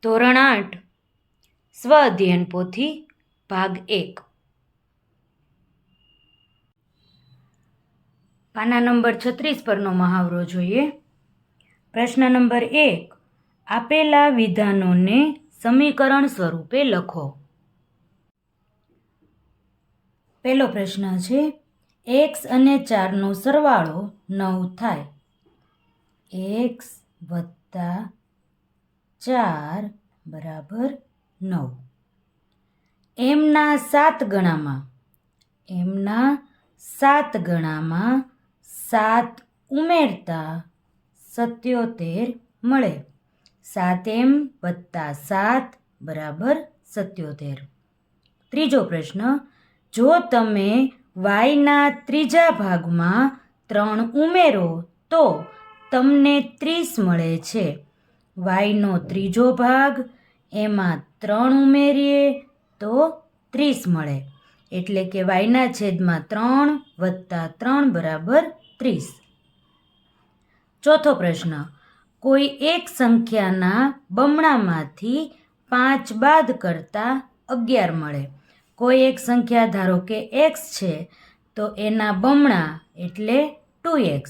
ધોરણ 8 સ્વ અધ્યયન પોથી ભાગ 1 પાના નંબર 36 પરનો મહાવરો જોઈએ. પ્રશ્ન નંબર 1, આપેલા વિધાનોને સમીકરણ સ્વરૂપે લખો. પહેલો પ્રશ્ન છે, x અને 4નો સરવાળો 9 થાય. x વત્તા 4 બરાબર 9. એમના 7 ગણામાં 7 ઉમેરતા 77 મળે. 7m વત્તા 7 બરાબર 77. ત્રીજો પ્રશ્ન, જો તમે yના ત્રીજા ભાગમાં 3 ઉમેરો તો તમને 30 મળે છે. yનો ત્રીજો ભાગ, એમાં 3 ઉમેરીએ તો 30 મળે. એટલે કે yના છેદમાં 3 વત્તા 3 બરાબર 30. ચોથો પ્રશ્ન, કોઈ એક સંખ્યાના બમણામાંથી 5 બાદ કરતા 11 મળે. કોઈ એક સંખ્યા ધારો કે x છે તો એના બમણા એટલે 2x.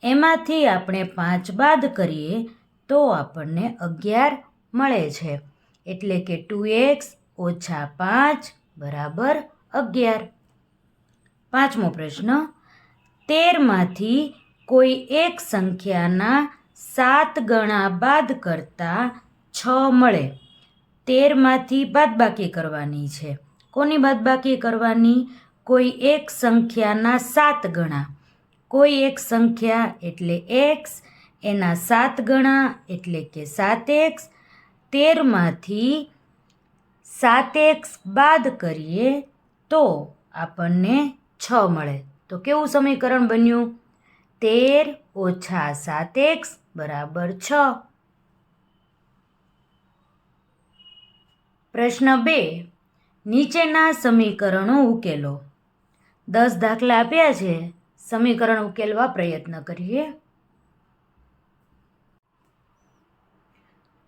એમાંથી આપણે 5 બાદ કરીએ તો આપણને 11 મળે છે. એટલે કે 2x ઓછા 5 બરાબર 11. પાંચમો પ્રશ્ન, 13માંથી કોઈ એક સંખ્યાના 7 ગણા બાદ કરતા 6 મળે. 13માંથી બાદબાકી કરવાની છે. કોની બાદબાકી કરવાની? કોઈ એક સંખ્યાના 7 ગણા. કોઈ એક સંખ્યા એટલે x, એના 7 ગણા એટલે કે 7x. 13માંથી 7x બાદ કરીએ તો આપણને 6 મળે. તો કેવું સમીકરણ બન્યું? 13 ઓછા 7x બરાબર 6. પ્રશ્ન 2, નીચેના સમીકરણો ઉકેલો. 10 દાખલા આપ્યા છે. સમીકરણ ઉકેલવા પ્રયત્ન કરીએ.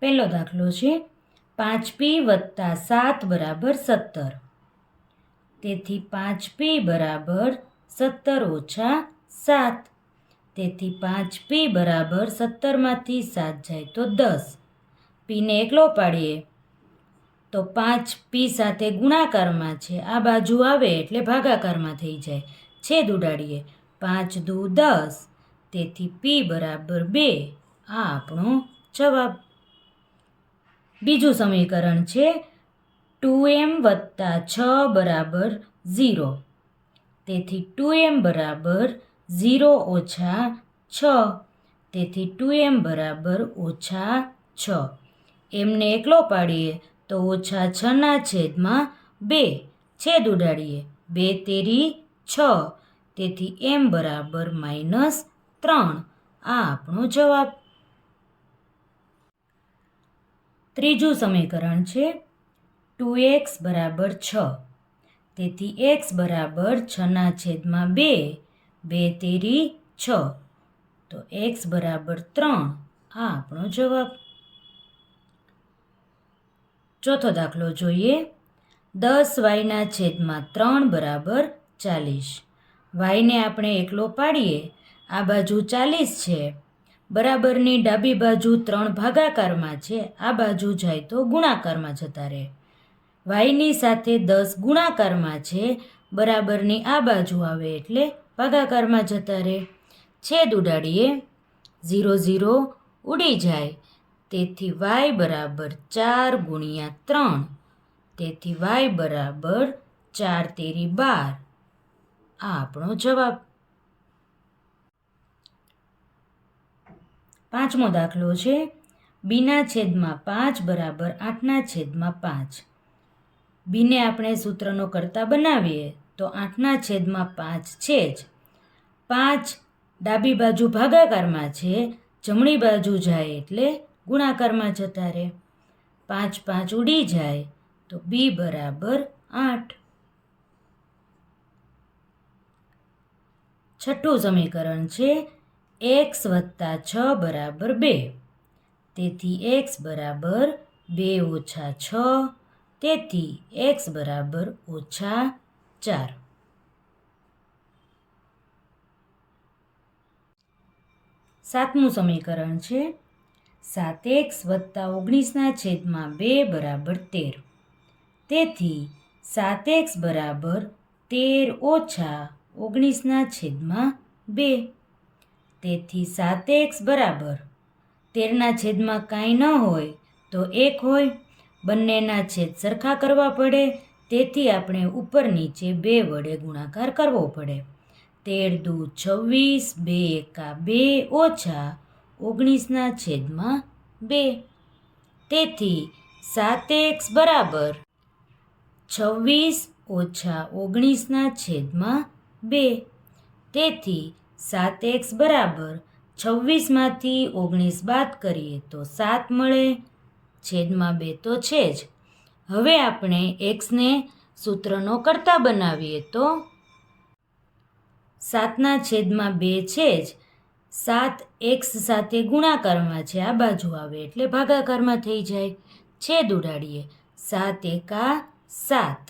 પહેલો દાખલો છે, 5p વત્તા 7 બરાબર 17. તેથી 5p બરાબર 17 ઓછા 7. તેથી 5p બરાબર 17માંથી 7 જાય તો 10. પીને એકલો પાડીએ તો 5p સાથે ગુણાકારમાં છે. આ બાજુ આવે એટલે ભાગાકારમાં થઈ જાય. છેદ ઉડાડીએ. 5 દુ 10. તેથી p બરાબર 2. આ આપણો જવાબ. બીજું સમીકરણ છે, 2m વત્તા 6 બરાબર 0. તેથી 2m બરાબર 0 ઓછા 6. તેથી 2m બરાબર ઓછા 6. એમને એકલો પાડીએ તો ઓછા 6ના છેદમાં 2. છેદ ઉડાડીએ. 2 તેરી 6. તેથી m બરાબર -3. આ આપણો જવાબ. ત્રીજું સમીકરણ છે, 2x બરાબર 6. તેથી x બરાબર 6ના છેદમાં 2. 2 તેરી 6. તો x બરાબર 3. આ આપણો જવાબ. ચોથો દાખલો જોઈએ. 10 yના છેદમાં 3 બરાબર 40. yને આપણે એકલો પાડીએ. આ બાજુ 40 છે. બરાબરની ડાબી બાજુ 3 ભાગાકારમાં છે. આ બાજુ જાય તો ગુણાકારમાં જતા રહે. yની સાથે 10 ગુણાકારમાં છે. બરાબરની આ બાજુ આવે એટલે ભાગાકારમાં જતા રહે. છેદ ઉડાડીએ. 0 0 ઉડી જાય. તેથી y બરાબર 4 ગુણ્યા 3. તેથી y બરાબર 4 તેરી 12. આ આપણો જવાબ. પાંચમો દાખલો છે, બીના છેદમાં 5 બરાબર 8ના છેદમાં 5. બીને આપણે સૂત્રનો કરતા બનાવીએ તો 8ના છેદમાં 5 છે જ. 5 ડાબી બાજુ ભાગાકારમાં છે. જમણી બાજુ જાય એટલે ગુણાકારમાં જતા રહે. 5 5 ઉડી જાય તો b બરાબર 8. છઠ્ઠું સમીકરણ છે, x વત્તા 6 બરાબર 2. તેથી x બરાબર 2 ઓછા 6, તેથી x બરાબર -4. સાતમું સમીકરણ છે 7x વત્તા 19/2 બરાબર 13. તેથી 7x બરાબર 13 ઓછા 19/2. તેથી 7x બરાબર 13 કાંઈ ન હોય તો 1 હોય. બંનેના છેદ સરખા કરવા પડે, તેથી આપણે ઉપર નીચે 2 વડે ગુણાકાર કરવો પડે. 13 દુ 26, 2 એકા 2 ઓછા 19/2. તેથી 7x બરાબર 26 ઓછા 19/2. તેથી 7x બરાબર 26માંથી 19 બાદ કરીએ તો 7 મળે. છેદમાં 2 તો છે જ. હવે આપણે xને સૂત્રનો કર્તા બનાવીએ તો 7/2 છે જ. 7 x સાથે ગુણાકારમાં છે, આ બાજુ આવે એટલે ભાગાકારમાં થઈ જાય. છેદ ઉડાડીએ. 7 એકા 7.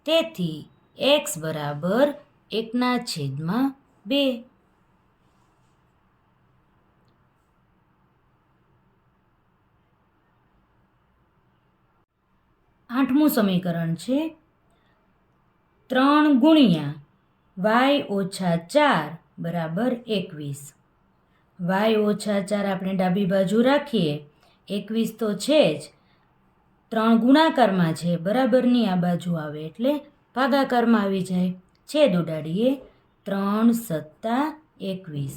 તેથી x બરાબર 1/2. આઠમું સમીકરણ છે 3 ગુણ્યા y ઓછા 4 બરાબર 21. y ઓછા 4 આપણે ડાબી બાજુ રાખીએ, 21 તો છે જ. 3 ગુણાકારમાં છે, બરાબરની આ બાજુ આવે એટલે ભાગાકારમાં આવી જાય. છેદ ઉડાડીએ. 3 સત્તા 21.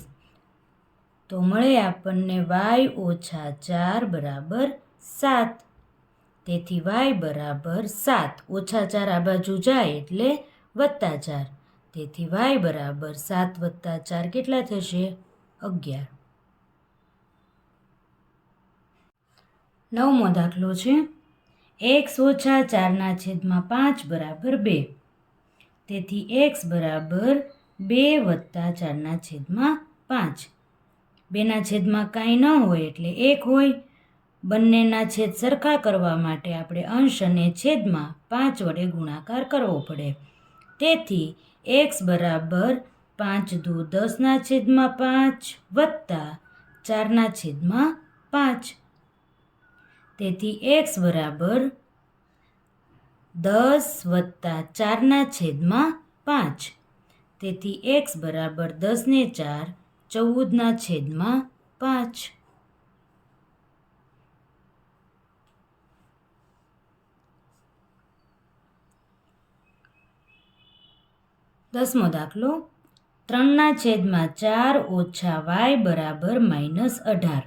તો મળે આપણને y ઓછા 4 બરાબર 7. તેથી y બરાબર 7. ઓછા 4 આ બાજુ જાય એટલે +4. તેથી y બરાબર 7 + 4 કેટલા થશે? 11. 9મો દાખલો છે x ઓછા 4/5 બરાબર 2. તેથી x બરાબર 2 + 4/5. 2 કાંઈ ન હોય એટલે 1 હોય. બંનેના છેદ સરખા કરવા માટે આપણે અંશ અને છેદમાં 5 વડે ગુણાકાર કરવો પડે. તેથી x બરાબર 5 દુ 10/5 વત્તા 4/5. તેથી x બરાબર 10 + 4/5. તેથી x બરાબર 10 ને 4 14/5. 10મો દાખલો 3/4 ઓછા y બરાબર -18.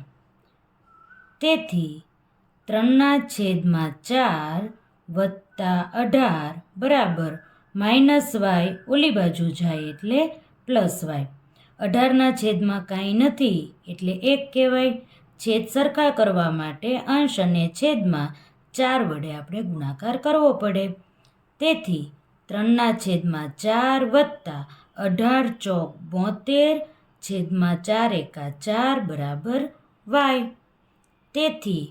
તેથી 3/4 વત્તા 18 બરાબર -y ઓલી બાજુ જાય એટલે +y. 18 કાંઈ નથી એટલે 1 કહેવાય. છેદ સરખા કરવા માટે અંશ અને છેદમાં 4 વડે આપણે ગુણાકાર કરવો પડે. તેથી 3/4 વત્તા 18 ચોક 72 છેદમાં 4 એકા 4 બરાબર y. તેથી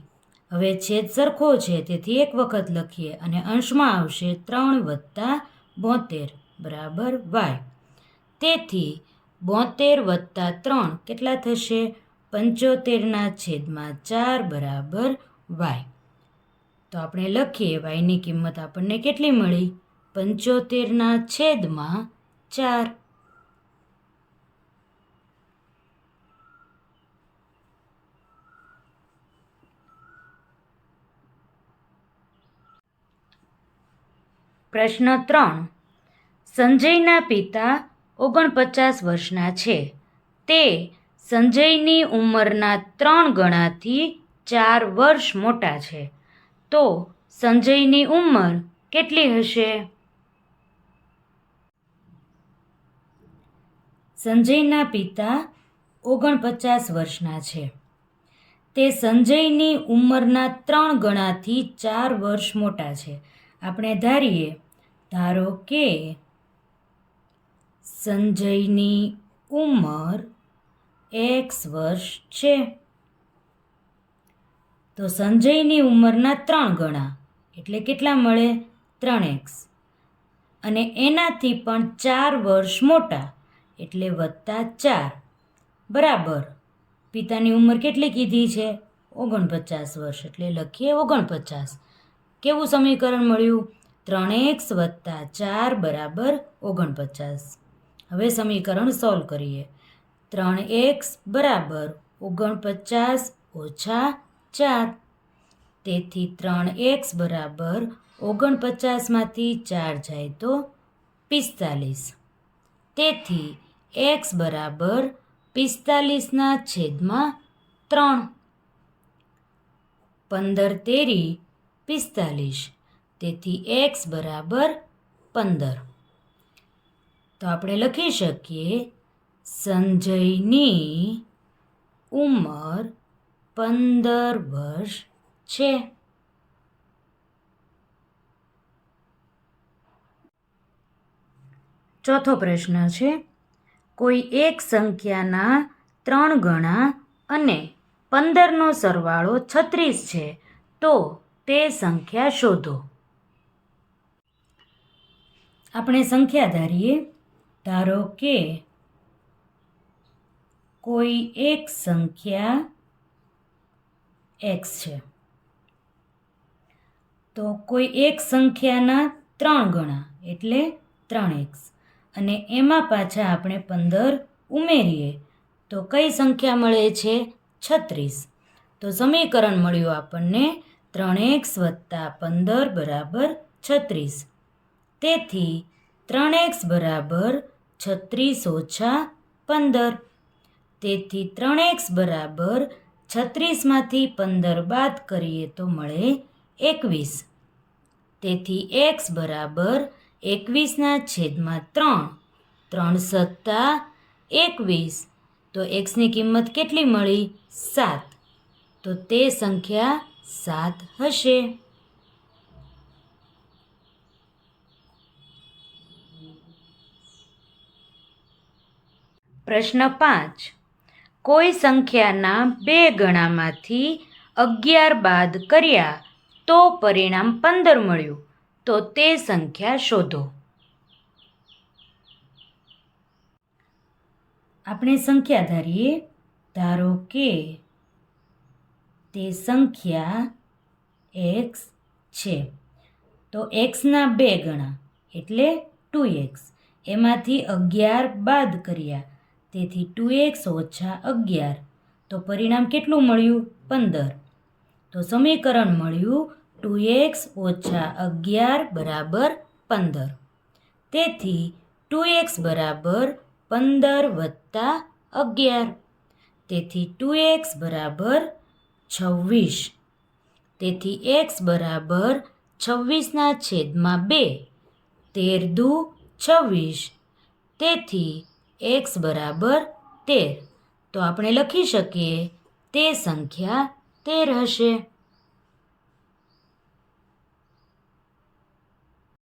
હવે છેદ સરખો છે, તેથી એક વખત લખીએ અને અંશમાં આવશે 3 + 72 બરાબર y. તેથી 72 + 3 કેટલા થશે? 75/4 બરાબર y. તો આપણે લખીએ yની કિંમત આપણને કેટલી મળી? 75/4. પ્રશ્ન 3. સંજયના પિતા 49 વર્ષના છે. તે સંજયની ઉંમરના 3 ગણાથી 4 વર્ષ મોટા છે. તો સંજયની ઉંમર કેટલી હશે? સંજયના પિતા 49 વર્ષના છે. તે સંજયની ઉંમરના 3 ગણાથી 4 વર્ષ મોટા છે. આપણે ધારો કે સંજયની ઉંમર x વર્ષ છે. તો સંજયની ઉંમરના 3 ગણા એટલે કેટલા મળે? 3x. અને એનાથી પણ 4 વર્ષ મોટા એટલે +4 બરાબર પિતાની ઉંમર કેટલી કીધી છે? 49 વર્ષ એટલે લખીએ 49. કેવું સમીકરણ મળ્યું? 3x + 4 = 49. હવે સમીકરણ સોલ્વ કરીએ. 3x = 49 - 4. તેથી 3x = 49માંથી 4 જાય તો 45. તેથી x = 45/3. 15 તેરી 45. તેથી x = 15. તો આપણે લખી શકીએ સંજયની ઉંમર 15 વર્ષ છે. ચોથો પ્રશ્ન છે, કોઈ એક સંખ્યાના 3 ગણા અને 15નો સરવાળો 36 છે તો તે સંખ્યા શોધો. આપણે સંખ્યા ધારીએ. ધારો કે કોઈ એક સંખ્યા x છે તો કોઈ એક સંખ્યાના 3 ગણા એટલે 3x અને એમાં પાછા આપણે 15 ઉમેરીએ તો કઈ સંખ્યા મળે છે? 36. તો સમીકરણ મળ્યું આપણને 3x + 15 = 36. તેથી 3x = 36 - 15. તેથી 3x = 36માંથી 15 બાદ કરીએ તો મળે 21. તેથી x = 21/3. 3 + 21. તો xની કિંમત કેટલી મળી? 7. તો તે સંખ્યા 7 હશે. પ્રશ્ન 5. કોઈ સંખ્યાના 2 ગણામાંથી 11 બાદ કર્યા તો પરિણામ 15 મળ્યું તો તે સંખ્યા શોધો. આપણે સંખ્યા ધારીએ. ધારો કે તે સંખ્યા x છે તો xના 2 ગણા એટલે 2x. એમાંથી 11 બાદ કર્યા તેથી 2x - 11. તો પરિણામ કેટલું મળ્યું? 15. તો સમીકરણ મળ્યું 2x - 11 = 15. તેથી 2x = 15 + 11. તેથી 2x = 26. તેથી x = 26/2. 13 દુ 26. તેથી x = 13. તો આપણે લખી શકીએ તે સંખ્યા 13 હશે.